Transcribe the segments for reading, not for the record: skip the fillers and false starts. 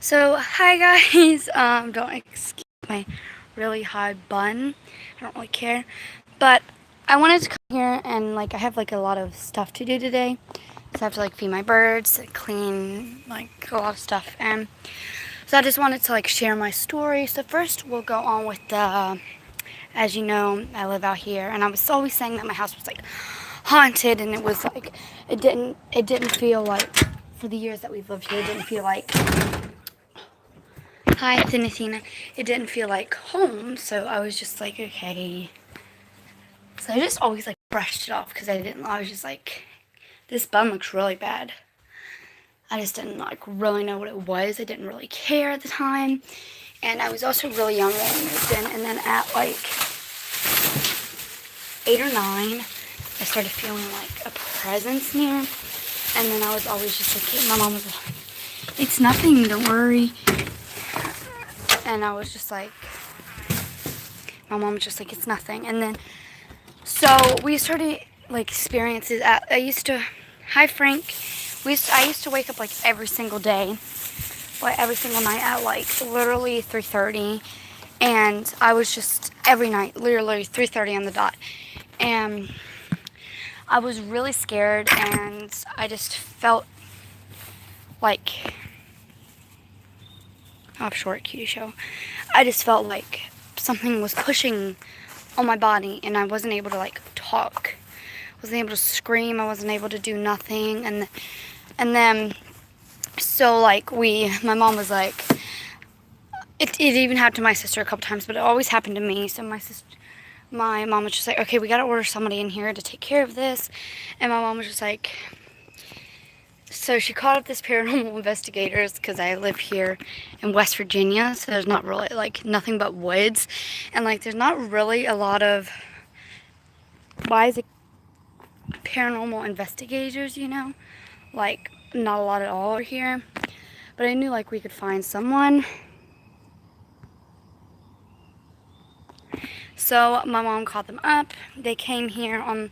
So, hi guys. Don't excuse my really high bun. I don't really care. But I wanted to come here and I have a lot of stuff to do today. So I have to feed my birds, clean a lot of stuff, and so I just wanted to share my story. So first we'll go on with the as you know, I live out here, and I was always saying that my house was haunted, and it was it didn't feel like, for the years that we've lived here, it didn't feel like, hi, Athena. It didn't feel like home, so I was just okay. So I just always brushed it off because I was just this bun looks really bad. I just didn't really know what it was. I didn't really care at the time. And I was also really young when I moved in. And then at 8 or 9, I started feeling a presence near. And then I was always just my mom was like, it's nothing, don't worry. And I was just my mom was just it's nothing. And then, so we started experiences at, hi Frank, I used to wake up every single day, every single night at literally 3:30. And I was just, every night, literally 3:30 on the dot. And I was really scared, and I just felt offshore cutie show. I just felt like something was pushing on my body, and I wasn't able to talk. I wasn't able to scream. I wasn't able to do nothing. And then so my mom was it even happened to my sister a couple times, but it always happened to me. So my mom was just okay, we gotta order somebody in here to take care of this. And my mom was just so she called up this paranormal investigators, because I live here in West Virginia, so there's not really nothing but woods, and there's not really a lot of, why is it paranormal investigators, not a lot at all here. But I knew we could find someone. So my mom called them up. They came here on,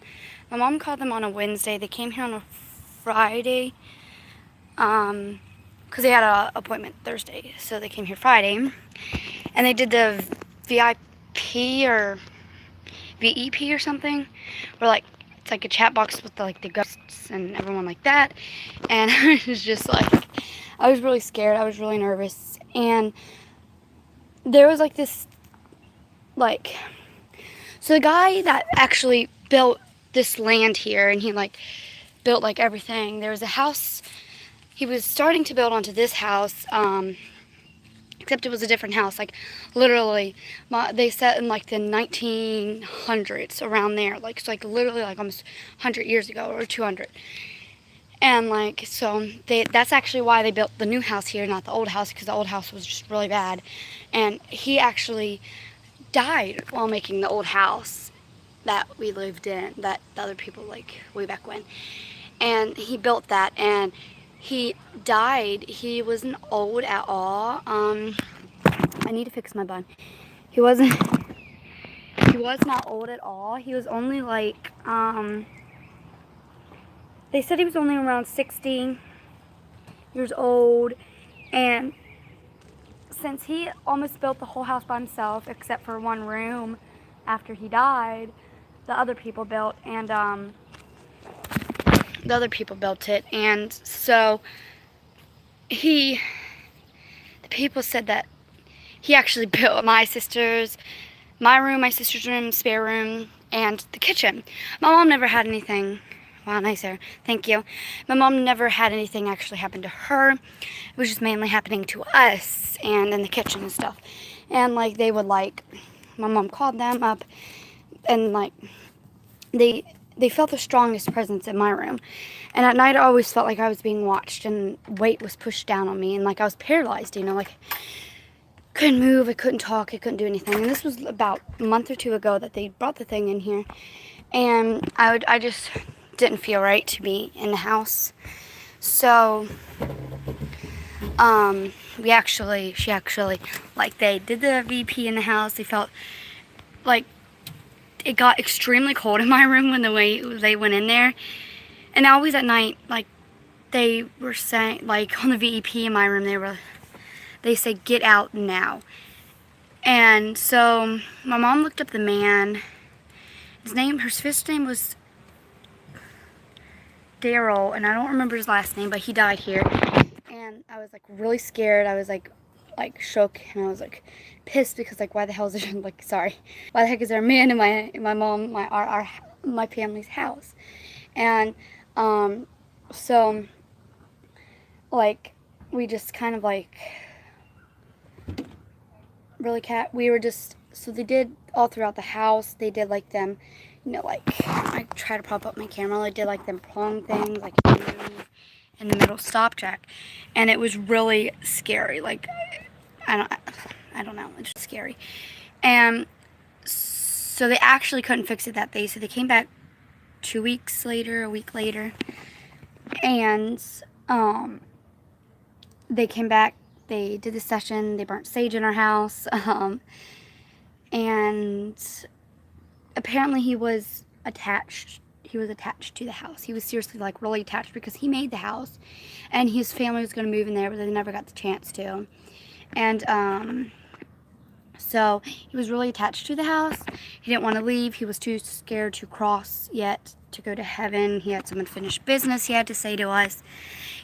my mom called them on a Wednesday. They came here on a Friday, because they had an appointment Thursday. So they came here Friday, and they did the VIP or VEP or something, where it's a chat box with the ghosts and everyone like that. And I was just I was really scared. I was really nervous. And there was this so the guy that actually built this land here, and he built everything. There was a house he was starting to build onto this house, except it was a different house. Literally, they said in the 1900s, around there. So literally almost 100 years ago, or 200. And so that's actually why they built the new house here, not the old house, because the old house was just really bad. And he actually died while making the old house that we lived in, that the other people way back when. And he built that, and he died. He wasn't old at all. I need to fix my bun. He was not old at all. He was only they said he was only around 60 years old. And since he almost built the whole house by himself, except for one room after he died, the other people built, and the other people built it. And so the people said that he actually built my room, my sister's room, spare room, and the kitchen. My mom never had anything. Wow, nice there. Thank you. My mom never had anything actually happen to her. It was just mainly happening to us, and in the kitchen and stuff. And they would my mom called them up, and they felt the strongest presence in my room. And at night I always felt I was being watched, and weight was pushed down on me, and I was paralyzed, couldn't move, I couldn't talk, I couldn't do anything. And this was about a month or two ago that they brought the thing in here. And I just didn't feel right to be in the house. So she actually they did the VP in the house. They felt it got extremely cold in my room when they went in there. And always at night, they were saying, on the VEP in my room, they were they say, get out now. And so my mom looked up the man. His first name was Daryl, and I don't remember his last name, but he died here. And I was like really scared. I was like shook, and I was like pissed because like why the hell is there why the heck is there a man in my family's house? And so like we just kind of like really we were just, so they did all throughout the house, they did like them, like I try to prop up my camera, they did like them prong things like in the middle stop jack, and it was really scary. Like I don't know, it's just scary. And so they actually couldn't fix it that day, so they came back a week later, and they came back, they did the session, they burnt sage in our house, and apparently he was attached to the house. He was seriously like really attached because he made the house and his family was going to move in there, but they never got the chance to. And so he was really attached to the house. He didn't want to leave. He was too scared to cross yet to go to heaven. He had some unfinished business he had to say to us.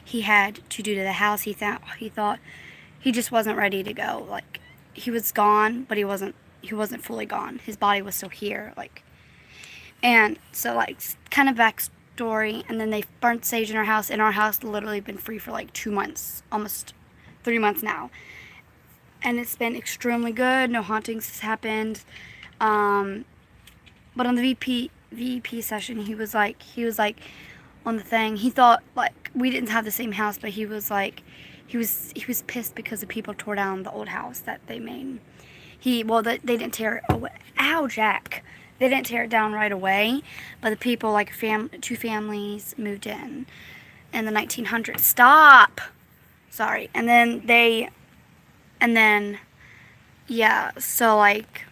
He had to do to the house. He thought he just wasn't ready to go. Like he was gone, but he wasn't fully gone. His body was still here, like. And so like kind of backstory, and then they burnt sage in our house, and our house literally been free for like 2 months, almost 3 months now. And it's been extremely good. No hauntings has happened. But on the VP session, he was like on the thing, he thought like we didn't have the same house, but he was like he was pissed because the people tore down the old house that they made. They didn't tear it away. Ow, Jack. They didn't tear it down right away, but the people, like two families, moved in the 1900s. Stop. Sorry. And then yeah. So like,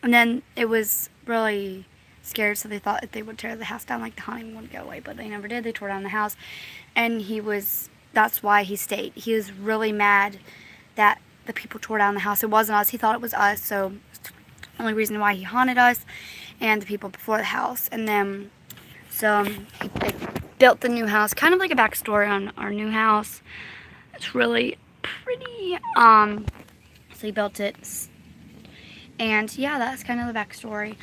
and then it was really scared, so they thought if they would tear the house down, like the haunting would go away, but they never did. They tore down the house, and that's why he stayed. He was really mad that the people tore down the house. It wasn't us. He thought it was us, so the only reason why he haunted us and the people before the house. And then so they built the new house, kind of like a backstory on our new house. It's really pretty. So he built it, and yeah, that's kind of the backstory.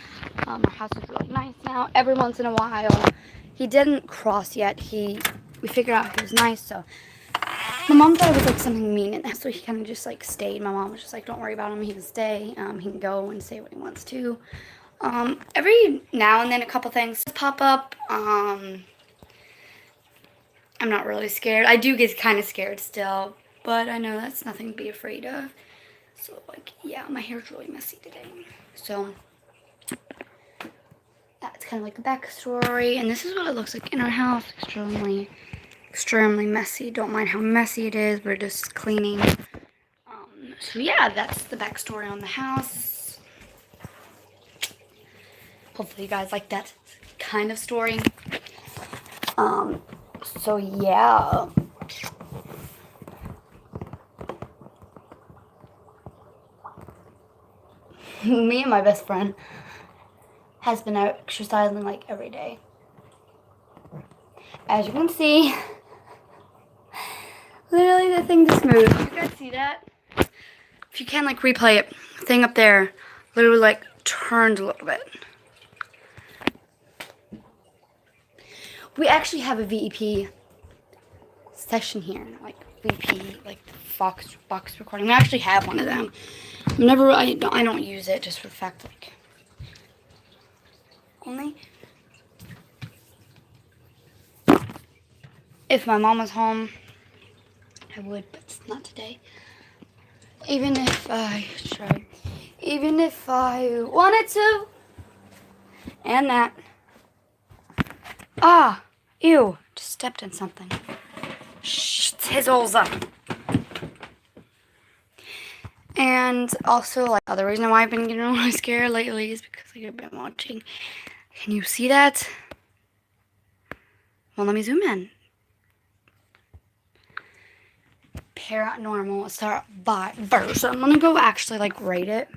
Our house is really nice now. Every once in a while, he didn't cross yet. We figured out he was nice, so my mom thought it was like something mean in there, so he kind of just like stayed. My mom was just like, don't worry about him, he can stay. He can go and say what he wants to. Every now and then a couple things pop up. I'm not really scared. I do get kind of scared still, but I know that's nothing to be afraid of. So like, yeah, my hair's really messy today. So that's kind of like the backstory, and this is what it looks like in our house. Extremely messy. Don't mind how messy it is. We're just cleaning. So yeah, that's the backstory on the house. Hopefully you guys like that kind of story. So yeah. Me and my best friend has been out exercising like every day. As you can see, literally the thing just moved. You guys see that? If you can like replay it, thing up there literally like turned a little bit. We actually have a VEP session here, like VP, like box recording. We actually have one of them. I don't use it just for the fact like only if my mom was home I would, but it's not today. Even if I wanted to. And that. Ah, ew, just stepped in something. Shh, it's his holes up. And also, like, the reason why I've been getting really scared lately is because like, I've been watching. Can you see that? Well, let me zoom in. paranormal survivor. So I'm gonna go actually like rate it.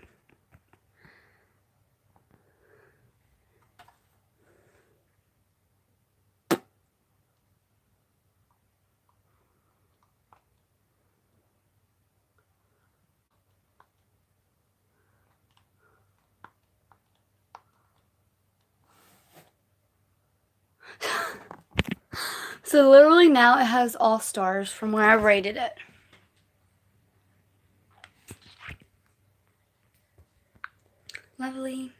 So literally now it has all stars from where I rated it. Lovely.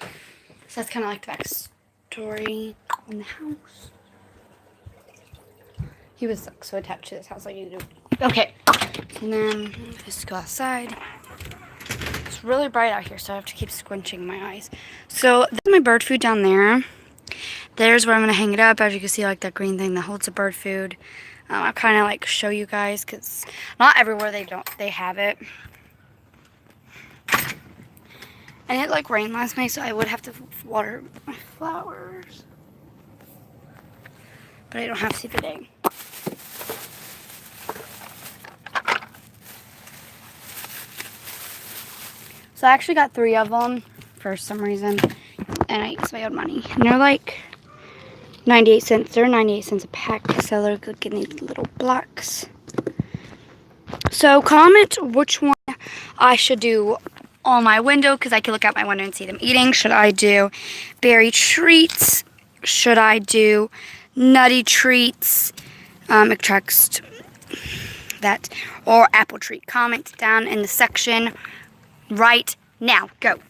So that's kind of like the backstory on the house. He was like, so attached to this house like you do. Okay. And then just go outside. It's really bright out here, so I have to keep squinching my eyes. So this is my bird food down there. There's where I'm going to hang it up. As you can see, like that green thing that holds the bird food. I'll kind of like show you guys because not everywhere they have it. And it like rained last night, so I would have to water my flowers. But I don't have to today. So I actually got 3 of them for some reason. And I used my own money. And they're like 98 cents. They're 98 cents a pack. So they're good getting these little blocks. So comment which one I should do on my window, because I can look out my window and see them eating. Should I do berry treats? Should I do nutty treats? Extract that, or apple treat? Comment down in the section right now. Go.